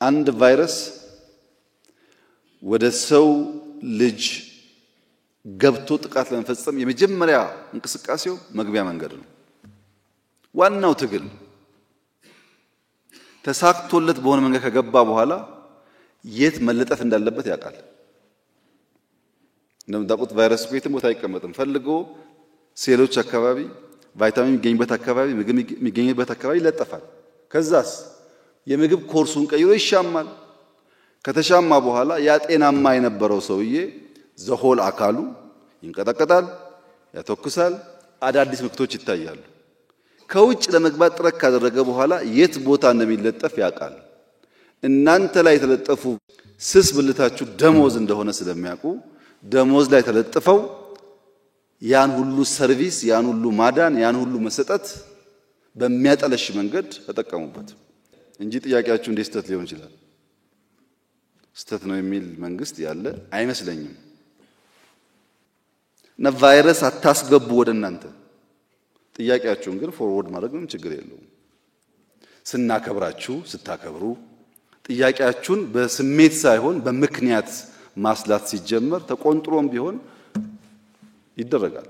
አንድ ቫይረስ ወደ ሰው ልጅ ገብቶ ጥቃት ለመፈጸም የመጀመሪያ እንቅስቃሴው መግቢያ መንገድ ነው። ዋናው ትግል ተሳክቶለት በሆነ መንገድ ከገባ በኋላ የት መለጠፍ እንዳለበት ያውቃል። እንደምታውቁት ቫይረስ የትም ቦታ አይቀመጥም። ፈልጎ ሴሎች አካባቢ ቫይታሚን የሚገኝበት አካባቢ ምግብ የሚገኝበት አካባቢ ይለጠፋል። ከዛስ የምግብ ኮርሱን ቀይሮ ይሻማል። ከተሻማ በኋላ ያ ጤናማ የነበረው ሰውዬ ዘሆል አካሉ ይንቀጠቀጣል፣ ያተኩሳል፣ አዳዲስ ምልክቶች ይታያሉ። ከውጭ ለመግባት ጥረት ካደረገ በኋላ የት ቦታ እንደሚለጠፍ ያውቃል። እናንተ ላይ የተለጠፉ ስስ ብልታችሁ ደሞዝ እንደሆነ ስለሚያውቁ ደሞዝ ላይ ተለጥፈው ያን ሁሉ ሰርቪስ፣ ያን ሁሉ ማዳን፣ ያን ሁሉ መሰጠት በሚያጠለሽ መንገድ ተጠቀሙበት እንጂ ጥያቄያችሁ እንዴት ስተት ሊሆን ይችላል? ስተት ነው የሚል መንግስት ያለ አይመስለኝም። እና ቫይረስ አታስገቡ ወደ እናንተ። ጥያቄያችሁን ግን ፎርወርድ ማድረግ ምንም ችግር የለውም። ስናከብራችሁ ስታከብሩ ጥያቄያችሁን በስሜት ሳይሆን በምክንያት ማስላት ሲጀመር ተቆንጥሮም ቢሆን ይደረጋል።